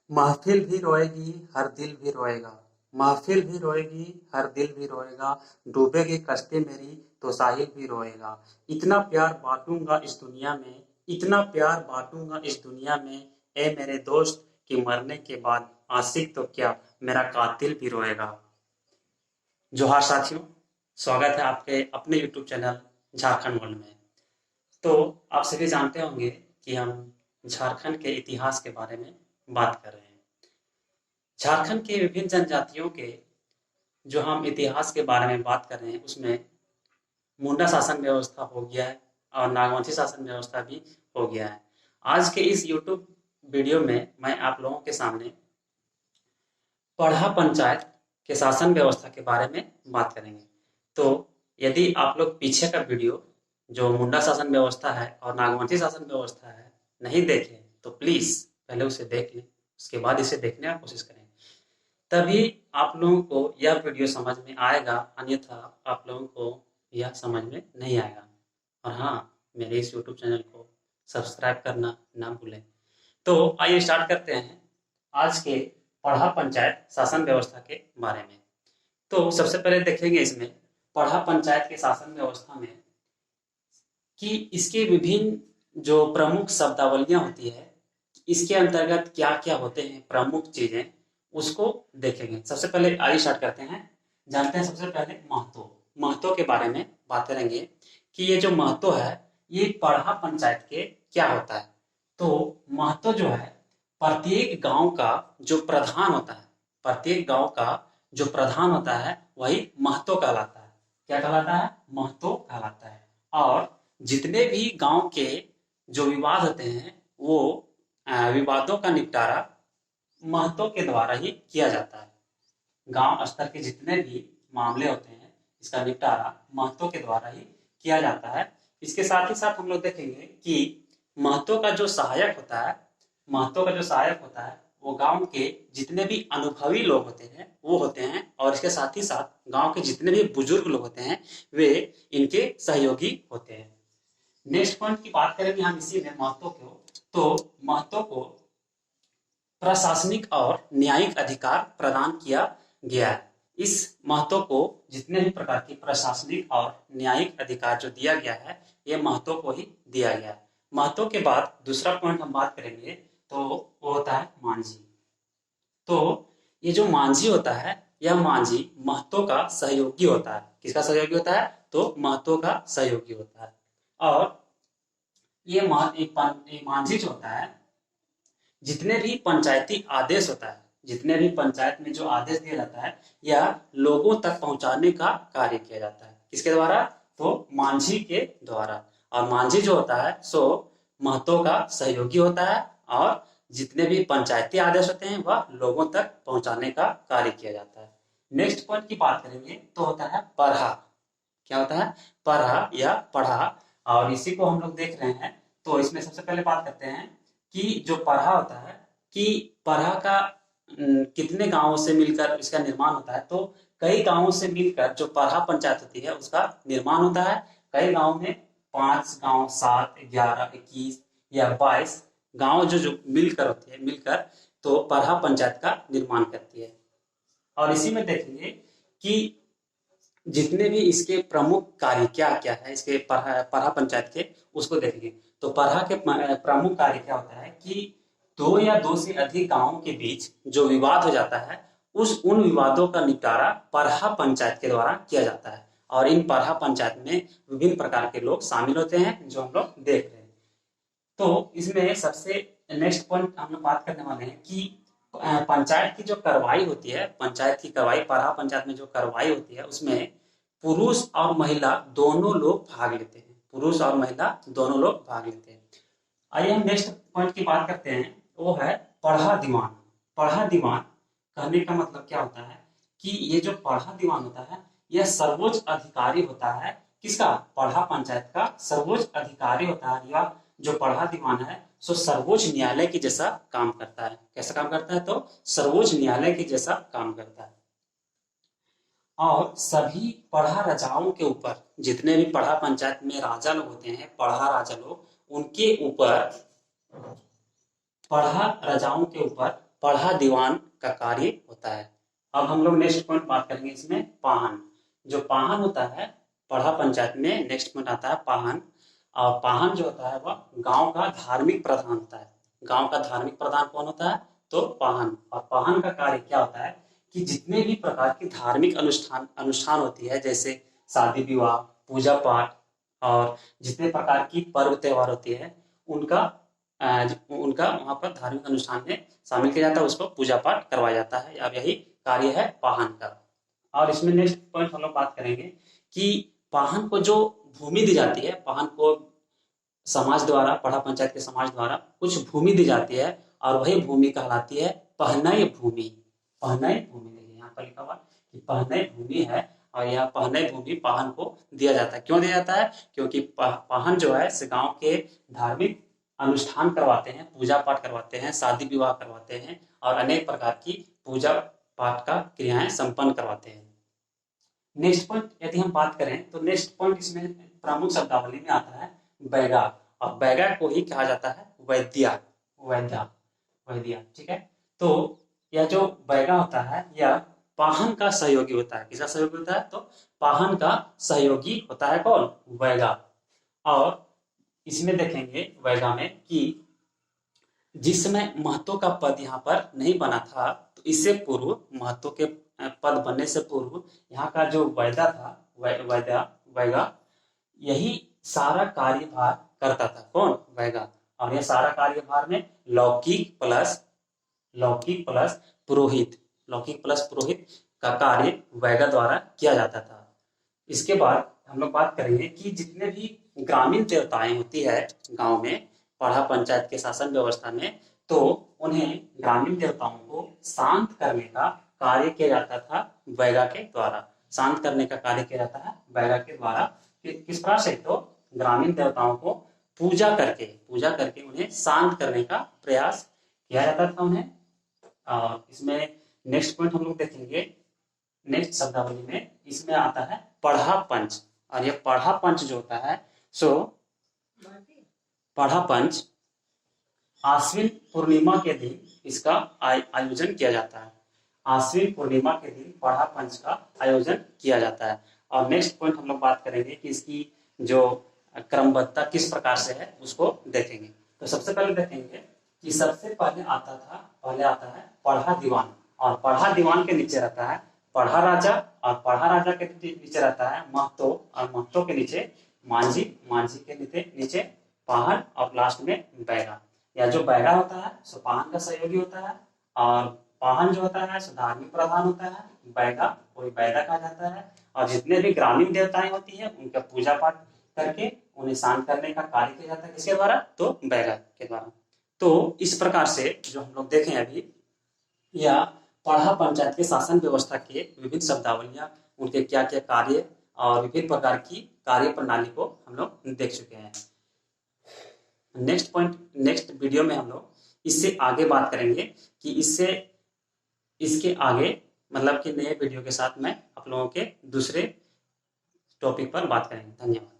महफिल भी रोएगी, हर दिल भी रोएगा। महफिल भी रोएगी, हर दिल भी रोएगा। डूबेगी कश्ती मेरी तो साहिल भी रोएगा। इतना प्यार बांटूंगा इस दुनिया में, इतना प्यार बांटूंगा इस दुनिया में, ए मेरे दोस्त कि मरने के बाद आशिक तो क्या, मेरा कातिल भी रोएगा। जोहार साथियों, स्वागत है आपके अपने YouTube चैनल झारखंड वर्ल्ड में। तो आप सभी जानते होंगे कि हम झारखंड के इतिहास के बारे में बात कर रहे हैं। झारखंड के विभिन्न जनजातियों के जो हम इतिहास के बारे में बात कर रहे हैं उसमें मुंडा शासन व्यवस्था हो गया है और नागवंशी शासन व्यवस्था भी हो गया है। आज के इस यूट्यूब वीडियो में मैं आप लोगों के सामने पढ़ा पंचायत के शासन व्यवस्था के बारे में बात करेंगे। तो यदि आप लोग पीछे का वीडियो जो मुंडा शासन व्यवस्था है और नागवंशी शासन व्यवस्था है नहीं देखे तो प्लीज पहले उसे देख लें, उसके बाद इसे देखने की कोशिश करें, तभी आप लोगों को यह वीडियो समझ में आएगा, अन्यथा आप लोगों को यह समझ में नहीं आएगा। और हाँ, मेरे इस यूट्यूब चैनल को सब्सक्राइब करना ना भूलें। तो आइए स्टार्ट करते हैं आज के पढ़ा पंचायत शासन व्यवस्था के बारे में। तो सबसे पहले देखेंगे इसमें पढ़ा पंचायत के शासन व्यवस्था में कि इसके विभिन्न जो प्रमुख शब्दावलियां होती है, इसके अंतर्गत क्या क्या होते हैं प्रमुख चीजें, उसको देखेंगे। सबसे पहले आइए स्टार्ट करते हैं, जानते हैं सबसे पहले महत्व। महत्व के बारे में बात करेंगे कि ये जो महत्व है ये पढ़ा पंचायत के क्या होता है। तो महत्व जो है प्रत्येक गांव का जो प्रधान होता है, प्रत्येक गांव का जो प्रधान होता है वही महत्व कहलाता है। क्या कहलाता है? महत्व कहलाता है। और जितने भी गांव के जो विवाद होते हैं वो विवादों का निपटारा महत्व के द्वारा ही किया जाता है। गांव स्तर के जितने भी मामले होते हैं इसका निपटारा महत्व के द्वारा ही किया जाता है। इसके साथ ही साथ हम लोग देखेंगे कि महत्व का जो सहायक होता है, महत्व का जो सहायक होता है वो गांव के जितने भी अनुभवी लोग होते हैं वो होते हैं, और इसके साथ ही साथ गांव के जितने भी बुजुर्ग लोग होते हैं वे इनके सहयोगी होते हैं। नेक्स्ट पॉइंट की बात करेंगे हम इसी में महत्व को। तो महत्व को प्रशासनिक और न्यायिक अधिकार प्रदान किया गया है। इस महत्व को जितने भी प्रकार की प्रशासनिक और न्यायिक अधिकार जो दिया गया है ये महत्व को ही दिया गया है। महत्व के बाद दूसरा पॉइंट हम बात करेंगे तो वो होता है मांझी। तो ये जो मांझी होता है यह मांझी महत्व का सहयोगी होता है। किसका सहयोगी होता है? तो महत्व का सहयोगी होता है। और ये मांझी जो होता है जितने भी पंचायती आदेश होता है, जितने भी पंचायत में जो आदेश दिया जाता है यह लोगों तक पहुंचाने का कार्य किया जाता है। किसके द्वारा? तो मांझी के द्वारा। और मांझी जो होता है सो महत्व का सहयोगी होता है और जितने भी पंचायती आदेश होते हैं वह लोगों तक पहुंचाने का कार्य किया जाता है। नेक्स्ट पॉइंट की बात करेंगे तो होता है पढ़ा। क्या होता है? पढ़ा या पढ़ा। और इसी को हम लोग देख रहे हैं। तो इसमें सबसे पहले बात करते हैं कि जो पढ़ा होता है कि पढ़ा का कितने गांवों से मिलकर इसका निर्माण होता है। तो कई गांवों से मिलकर जो पढ़ा पंचायत होती है उसका निर्माण होता है। कई गांव में 5 गांव, 7, 11, 21 या 22 गांव जो जो मिलकर होती है, मिलकर तो पढ़ा पंचायत का निर्माण करती है। और इसी में देखेंगे कि जितने भी इसके प्रमुख कार्य क्या क्या है इसके पढ़ा पंचायत के, उसको देखेंगे। तो पढ़ा के प्रमुख कार्य क्या होता है कि दो या दो से अधिक गांवों के बीच जो विवाद हो जाता है उन विवादों का निपटारा पढ़ा पंचायत के द्वारा किया जाता है। और इन पढ़ा पंचायत में विभिन्न प्रकार के लोग शामिल होते हैं जो हम लोग देख रहे हैं। तो इसमें सबसे नेक्स्ट पॉइंट हम लोग बात करने वाले हैं कि पंचायत की जो कार्रवाई होती है, पंचायत की कार्रवाई, पढ़ा पंचायत में जो कार्रवाई होती है उसमें पुरुष और महिला दोनों लोग भाग लेते हैं। पुरुष और महिला दोनों लोग भाग लेते हैं। आइए हम नेक्स्ट पॉइंट की बात करते हैं, वो है पढ़ा दीवान। पढ़ा दीवान कहने का मतलब क्या होता है कि ये जो पढ़ा दीवान होता है यह सर्वोच्च अधिकारी होता है। किसका? पढ़ा पंचायत का सर्वोच्च अधिकारी होता है। या जो पढ़ा दीवान है सो सर्वोच्च न्यायालय की जैसा काम करता है। कैसा काम करता है? तो सर्वोच्च न्यायालय की जैसा काम करता है। और सभी पढ़ा राजाओं के ऊपर, जितने भी पढ़ा पंचायत में राजा लोग होते हैं, पढ़ा राजा लोग, उनके ऊपर, पढ़ा राजाओं के ऊपर पढ़ा दीवान का कार्य होता है। अब हम लोग नेक्स्ट पॉइंट बात करेंगे इसमें पाहन। जो पाहन होता है पढ़ा पंचायत में, नेक्स्ट पॉइंट आता है पाहन। और पाहन जो होता है वह गांव का धार्मिक प्रधान होता है। गांव का धार्मिक प्रधान कौन होता है? तो पाहन। और पाहन का कार्य क्या होता है कि जितने भी प्रकार की धार्मिक अनुष्ठान होती है, जैसे शादी विवाह, पूजा पाठ और जितने प्रकार की पर्व त्योहार होती है, उनका उनका वहाँ पर धार्मिक अनुष्ठान में शामिल किया जाता है, उसको पूजा पाठ करवाया जाता है। अब यही कार्य है पाहन का। और इसमें नेक्स्ट पॉइंट हम लोग बात करेंगे कि पाहन को जो भूमि दी जाती है, पाहन को समाज द्वारा, पढ़ा पंचायत के समाज द्वारा कुछ भूमि दी जाती है और वही भूमि कहलाती है पहनई भूमि। पहनई भूमि, देखिए यहाँ पर लिखा हुआ कि पहनई भूमि है और यह पहनई भूमि पाहन को दिया जाता है। क्यों दिया जाता है? क्योंकि पाहन जो है गांव के धार्मिक अनुष्ठान करवाते हैं, पूजा पाठ करवाते हैं, शादी विवाह करवाते हैं और अनेक प्रकार की पूजा पाठ का क्रियाएं संपन्न करवाते हैं। नेक्स्ट पॉइंट यदि हम बात करें तो नेक्स्ट पॉइंट इसमें प्रमुख शब्दावली में आता है बैगा। और बैगा को ही कहा जाता है वैद्या। वैद्या, वैद्या, ठीक है। तो यह जो बैगा होता है यह पाहन का सहयोगी होता है। किसका सहयोगी होता है? तो पाहन का सहयोगी होता है कौन? बैगा। और इसमें देखेंगे बैगा में कि जिस समय महतो का पद यहाँ पर नहीं बना था, तो इससे पूर्व, महतो के पद बनने से पूर्व यहाँ का जो वैदा था, वैगा, यही सारा कार्यभार करता था। कौन? वैगा। और यह सारा कार्यभार में लौकिक प्लस पुरोहित, लौकिक प्लस पुरोहित का कार्य वैगा द्वारा किया जाता था। इसके बाद हम लोग बात करेंगे कि जितने भी ग्रामीण देवताएं होती है गांव में, पढ़ा पंचायत के शासन व्यवस्था में, तो उन्हें ग्रामीण देवताओं को शांत करने का कार्य किया जाता था बैगा के द्वारा। शांत करने का कार्य किया जाता है बैगा के द्वारा। किस प्रकार से? तो ग्रामीण देवताओं को पूजा करके उन्हें शांत करने का प्रयास किया जाता था उन्हें। और इसमें नेक्स्ट पॉइंट हम लोग देखेंगे, नेक्स्ट शब्दावली में इसमें आता है पढ़ा पंच। और यह पढ़ा पंच जो होता है, सो पढ़ा पंच आश्विन पूर्णिमा के दिन इसका आयोजन किया जाता है। आश्विन पूर्णिमा के दिन पढ़ा पंच का आयोजन किया जाता है। और नेक्स्ट पॉइंट हम लोग बात करेंगे कि इसकी जो क्रमबद्धता किस प्रकार से है उसको देखेंगे। तो सबसे पहले देखेंगे कि सबसे पहले आता है पढ़ा दीवान। और पढ़ा दीवान के नीचे रहता है पढ़ा राजा, और पढ़ा राजा के नीचे रहता है महतो, और महतो के नीचे मांझी, मांझी के नीचे पाहन, और लास्ट में बैगा। या जो बैगा होता है सो पाहन का सहयोगी होता है, और पाहन जो होता है सो धार्मिक प्रधान होता है, बैगा कोई बैगा कहा जाता है। और जितने भी ग्रामीण देवताएं होती है उनका पूजा पाठ करके उन्हें शांत करने का कार्य किया जाता है। किसके द्वारा? तो बैगा के द्वारा। तो इस प्रकार से जो हम लोग देखें अभी, या पढ़ा पंचायत के शासन व्यवस्था के विभिन्न शब्दावलियां, उनके क्या क्या कार्य और विभिन्न प्रकार की कार्य प्रणाली को हम लोग देख चुके हैं। नेक्स्ट वीडियो में हम लोग इससे आगे बात करेंगे कि इसके आगे मतलब कि नए वीडियो के साथ मैं आप लोगों के दूसरे टॉपिक पर बात करेंगे। धन्यवाद।